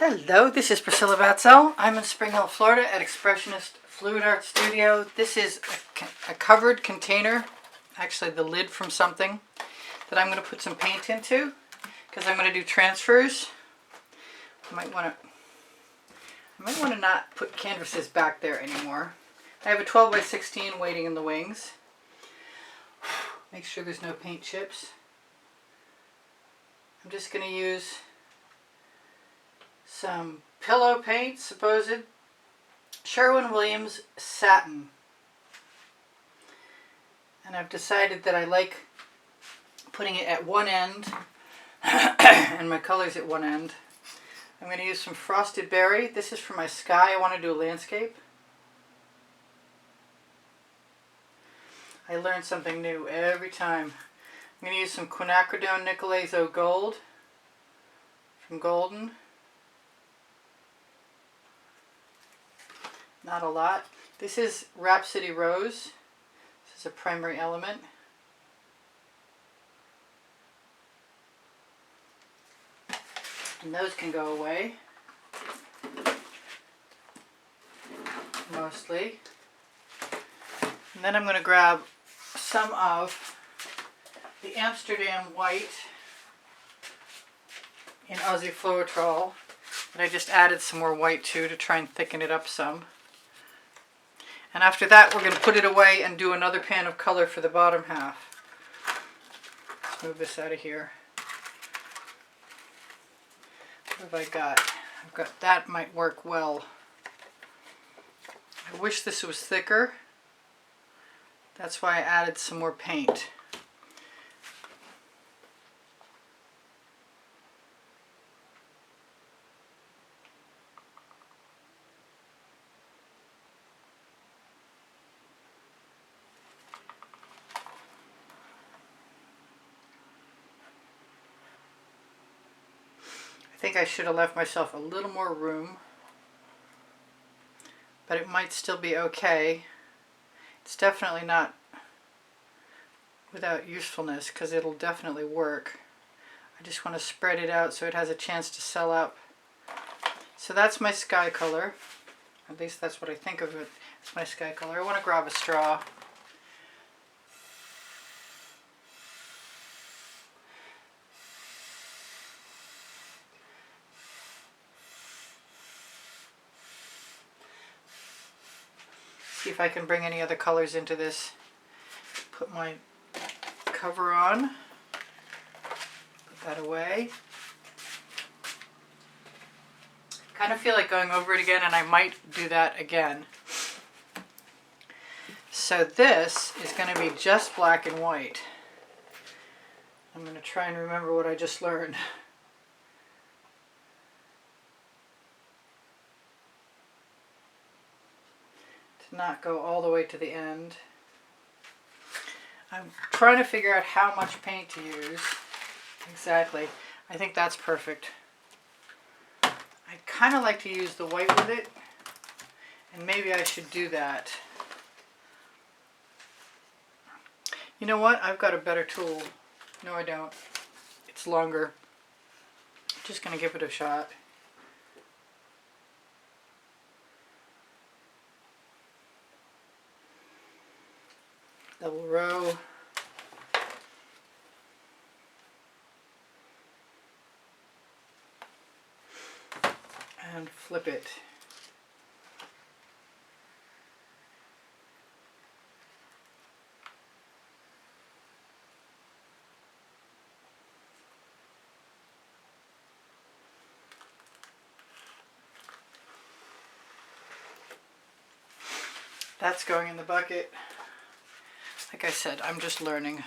Hello, this is Priscilla Batzell. I'm in Spring Hill, Florida at Expressionist Fluid Art Studio. This is a covered container, actually the lid from something, that I'm going to put some paint into because I'm going to do transfers. I might want to not put canvases back there anymore. I have a 12 by 16 waiting in the wings. Make sure there's no paint chips. I'm just going to use some pillow paint, supposed Sherwin Williams satin. And I've decided that I like putting it at one end and my colors at one end. I'm going to use some frosted berry. This is for my sky. I want to do a landscape. I learn something new every time. I'm going to use some Quinacridone Nicolazo Gold from Golden. Not a lot. This is Rhapsody Rose. This is a primary element. And those can go away. Mostly. And then I'm going to grab some of the Amsterdam White in Aussie Floetrol. And I just added some more white too to try and thicken it up some. And after that, we're going to put it away and do another pan of color for the bottom half. Let's move this out of here. What have I got? I've got that might work well. I wish this was thicker. That's why I added some more paint. I think I should have left myself a little more room, but it might still be okay. It's definitely not without usefulness because it'll definitely work. I just want to spread it out so it has a chance to sell up. So that's my sky color. At least that's what I think of it as my sky color. I want to grab a straw. See if I can bring any other colors into this. Put my cover on. Put that away. Kind of feel like going over it again, and I might do that again. So this is going to be just black and white. I'm going to try and remember what I just learned. Not go all the way to the end. I'm trying to figure out how much paint to use. Exactly. I think that's perfect. I kind of like to use the white with it, and maybe I should do that. You know what? I've got a better tool. No, I don't. It's longer. I'm just going to give it a shot. Double row. And flip it. That's going in the bucket. Like I said, I'm just learning.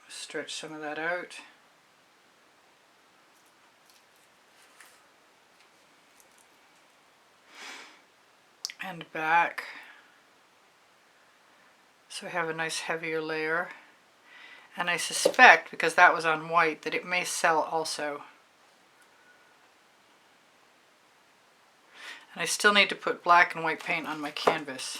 Stretch some of that out. And back. So I have a nice heavier layer. And I suspect, because that was on white, that it may sell also. And I still need to put black and white paint on my canvas.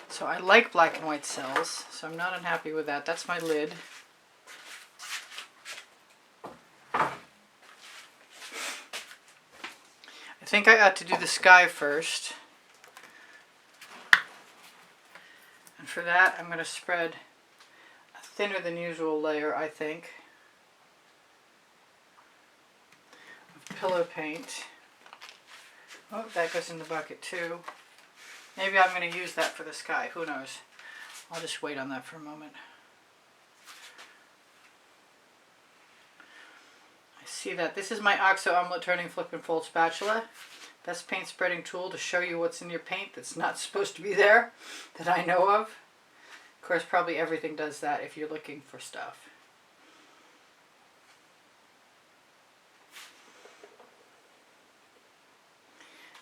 So I like black and white cells, so I'm not unhappy with that. That's my lid. I think I ought to do the sky first. And for that, I'm going to spread a thinner than usual layer, I think, of pillow paint. Oh, that goes in the bucket too. Maybe I'm going to use that for the sky. Who knows? I'll just wait on that for a moment. I see that. This is my OXO Omelette Turning Flip and Fold Spatula. Best paint spreading tool to show you what's in your paint that's not supposed to be there, that I know of. Of course, probably everything does that if you're looking for stuff.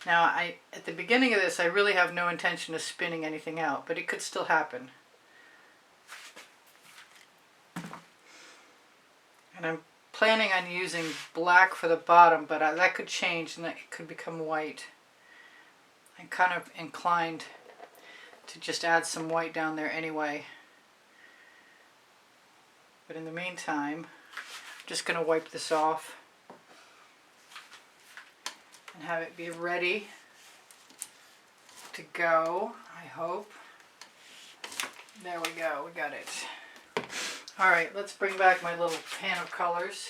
Now, at the beginning of this, I really have no intention of spinning anything out, but it could still happen. And I'm planning on using black for the bottom, but that could change and it could become white. I'm kind of inclined to just add some white down there anyway. But in the meantime, I'm just going to wipe this off and have it be ready to go, I hope. There we go, we got it. Alright, let's bring back my little pan of colors.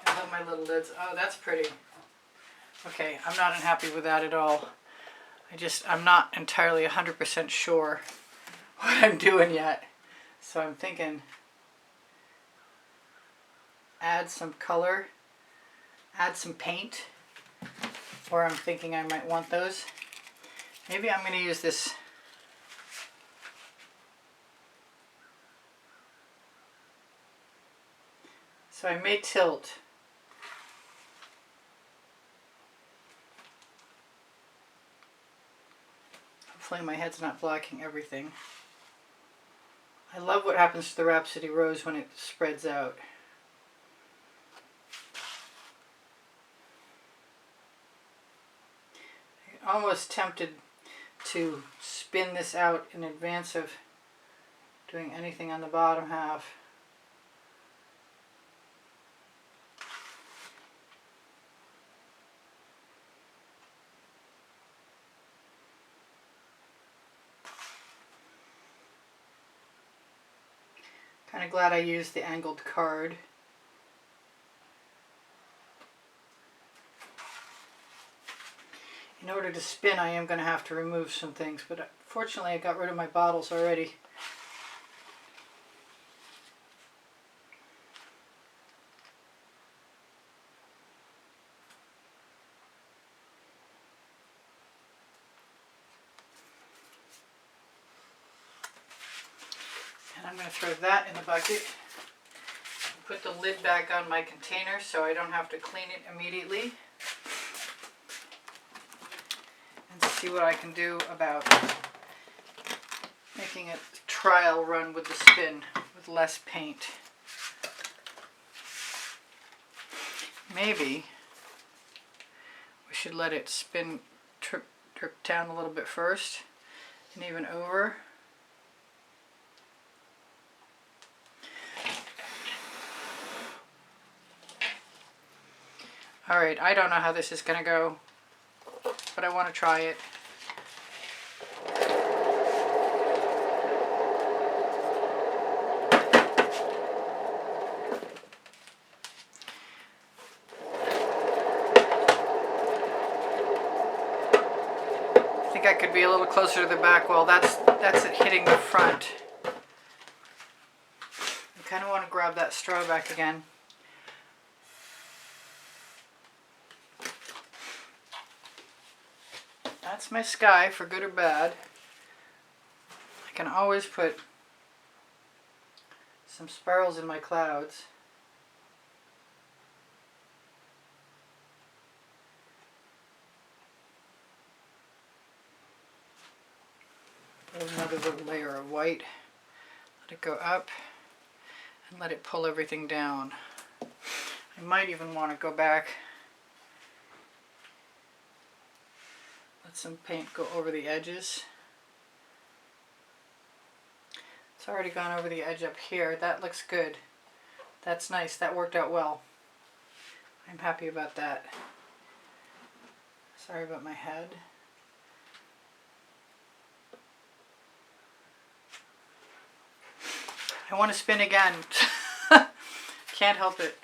I love my little lids. Oh, that's pretty. Okay, I'm not unhappy with that at all. I'm not entirely 100% sure what I'm doing yet. So I'm thinking add some color, add some paint, or I'm thinking I might want those. Maybe I'm going to use this so I may tilt. Hopefully my head's not blocking everything. I love what happens to the Rhapsody Rose when it spreads out. I'm almost tempted to spin this out in advance of doing anything on the bottom half. Kind of glad I used the angled card. In order to spin, I am going to have to remove some things, but fortunately I got rid of my bottles already. And I'm going to throw that in the bucket. Put the lid back on my container so I don't have to clean it immediately. And see what I can do about making a trial run with the spin with less paint. Maybe we should let it spin, drip down a little bit first and even over. Alright, I don't know how this is going to go, but I want to try it. I think I could be a little closer to the back wall. That's it hitting the front. I kind of want to grab that straw back again. That's my sky, for good or bad. I can always put some spirals in my clouds. Put another little layer of white. Let it go up and let it pull everything down. I might even want to go back. Let some paint go over the edges. It's already gone over the edge up here. That looks good. That's nice. That worked out well. I'm happy about that. Sorry about my head. I want to spin again. Can't help it.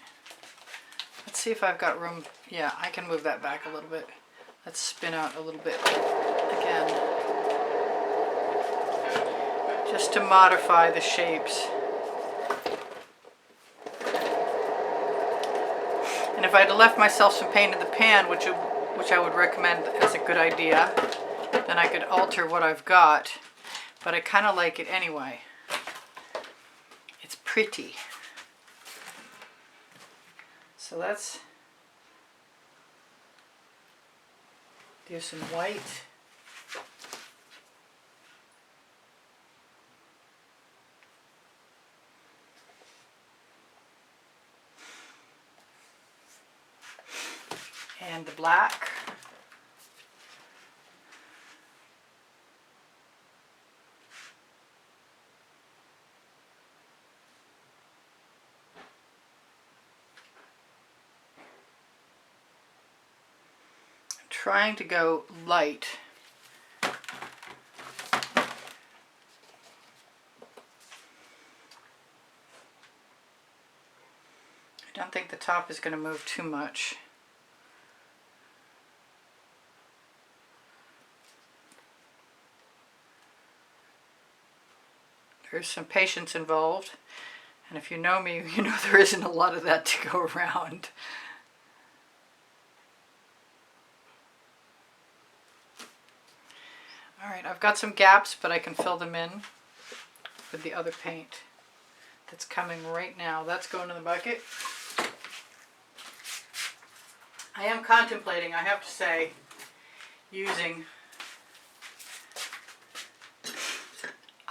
Let's see if I've got room. Yeah, I can move that back a little bit. Let's spin out a little bit again. Just to modify the shapes. And if I'd left myself some paint in the pan, which I would recommend as a good idea, then I could alter what I've got. But I kind of like it anyway. It's pretty. So let's do some white. And the black. I'm trying to go light. I don't think the top is going to move too much. There's some patience involved, and if you know me, you know there isn't a lot of that to go around. Alright, I've got some gaps, but I can fill them in with the other paint that's coming right now. That's going in the bucket. I am contemplating, I have to say, using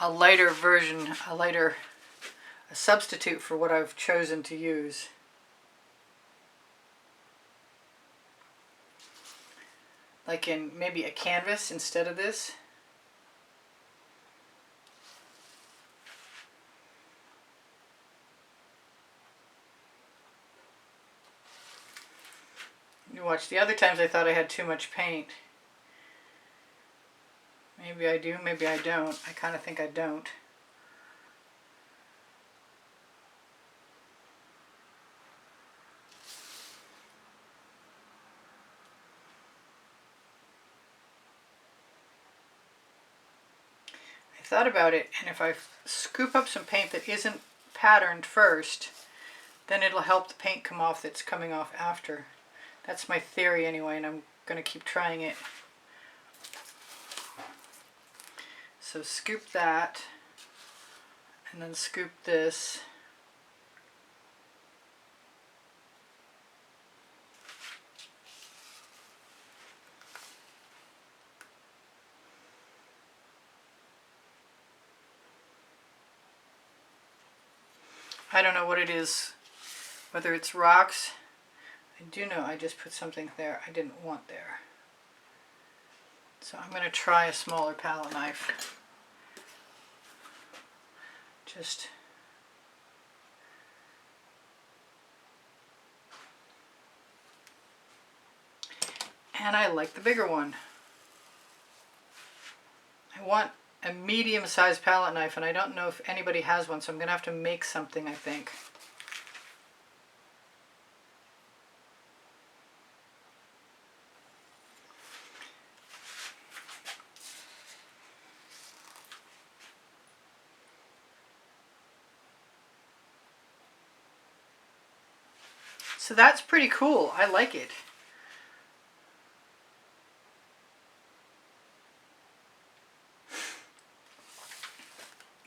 a lighter version, a substitute for what I've chosen to use. Like in maybe a canvas instead of this. You watch, the other times I thought I had too much paint. Maybe I do, maybe I don't. I kind of think I don't. I thought about it, and if I scoop up some paint that isn't patterned first, then it'll help the paint come off that's coming off after. That's my theory anyway, and I'm going to keep trying it. So scoop that, and then scoop this. I don't know what it is, whether it's rocks. I do know I just put something there I didn't want there. So I'm going to try a smaller palette knife. Just and I like the bigger one. I want a medium-sized palette knife, and I don't know if anybody has one, so I'm going to have to make something, I think. So that's pretty cool. I like it.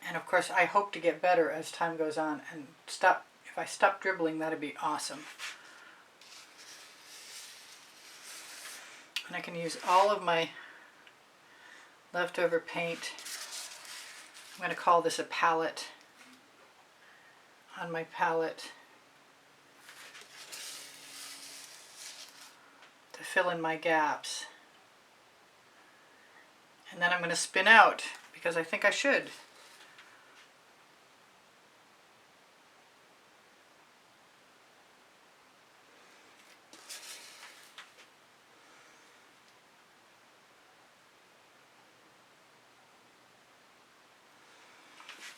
And of course, I hope to get better as time goes on and stop. If I stop dribbling, that'd be awesome. And I can use all of my leftover paint. I'm going to call this a palette on my palette to fill in my gaps. And then I'm going to spin out because I think I should.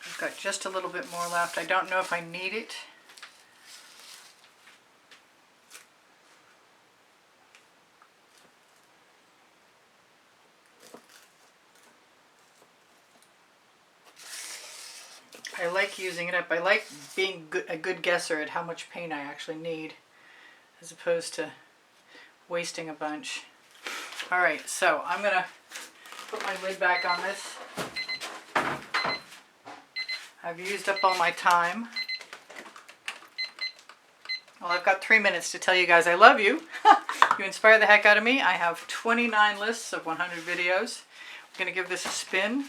I've got just a little bit more left. I don't know if I need it. I like using it up. I like being a good guesser at how much paint I actually need, as opposed to wasting a bunch. Alright, so I'm going to put my lid back on this. I've used up all my time. Well, I've got 3 minutes to tell you guys I love you. You inspire the heck out of me. I have 29 lists of 100 videos. I'm going to give this a spin.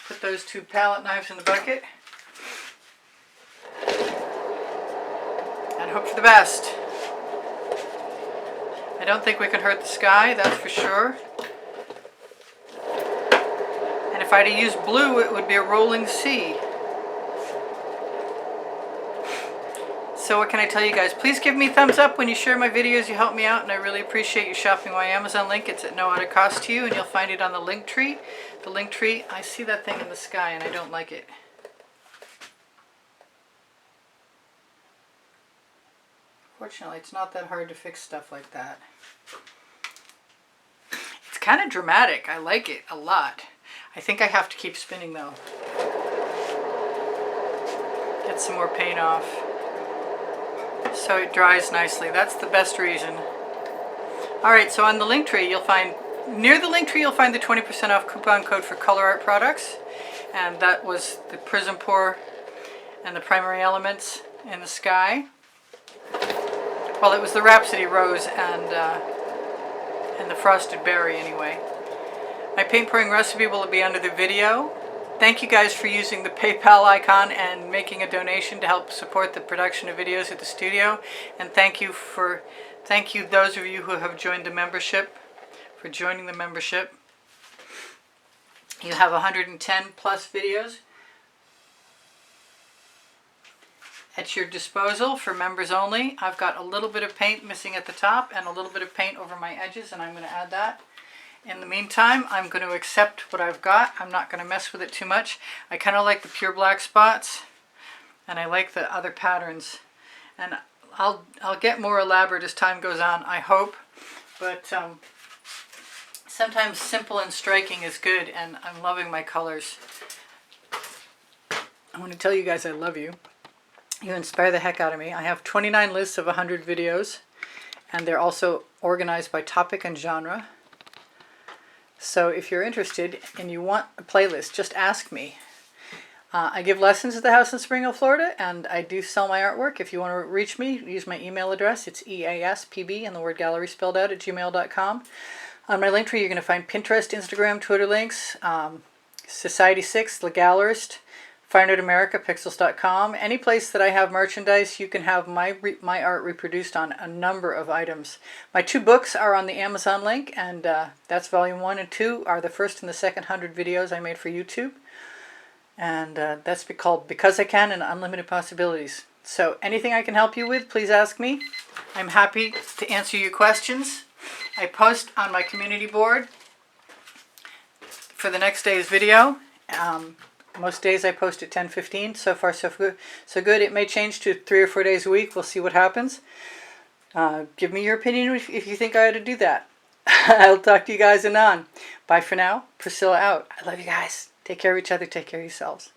Put those 2 palette knives in the bucket. And hope for the best. I don't think we can hurt the sky, that's for sure. And if I had to use blue, it would be a rolling sea. So what can I tell you guys? Please give me a thumbs up when you share my videos. You help me out, and I really appreciate you shopping my Amazon link. It's at no added cost to you, and you'll find it on the link tree. The link tree, I see that thing in the sky, and I don't like it. Fortunately, it's not that hard to fix stuff like that. It's kind of dramatic. I like it a lot. I think I have to keep spinning, though. Get some more paint off, so it dries nicely. That's the best reason. Alright, so on the link tree, you'll find, near the link tree, you'll find the 20% off coupon code for Colourarte products. And that was the Prizm Pour and the Primary Elements in the sky. Well, it was the Rhapsody Rose and the Frosted Berry anyway. My paint pouring recipe will be under the video. Thank you guys for using the PayPal icon and making a donation to help support the production of videos at the studio. And thank you those of you who have joined the membership, for joining the membership. You have 110 plus videos at your disposal for members only. I've got a little bit of paint missing at the top and a little bit of paint over my edges, and I'm going to add that. In the meantime, I'm going to accept what I've got. I'm not going to mess with it too much. I kind of like the pure black spots, and I like the other patterns. And I'll get more elaborate as time goes on, I hope. But sometimes simple and striking is good, and I'm loving my colors. I want to tell you guys I love you. You inspire the heck out of me. I have 29 lists of 100 videos, and they're also organized by topic and genre. So if you're interested and you want a playlist, just ask me. I give lessons at the house in Spring Hill, Florida, and I do sell my artwork. If you want to reach me, use my email address. It's easpb and the word gallery spelled out at gmail.com. On my link tree, you're going to find Pinterest, Instagram, Twitter links, Society6, The Gallerist, Fine Art America, Pixels.com. Any place that I have merchandise, you can have my art reproduced on a number of items. My 2 books are on the Amazon link, and that's volume 1 and 2 are the first and the second 100 videos I made for YouTube. And that's called Because I Can and Unlimited Possibilities. So anything I can help you with, please ask me. I'm happy to answer your questions. I post on my community board for the next day's video. Most days I post at 10:15. So far so good. It may change to 3 or 4 days a week. We'll see what happens. Give me your opinion if you think I ought to do that. I'll talk to you guys anon. Bye for now. Priscilla out. I love you guys. Take care of each other. Take care of yourselves.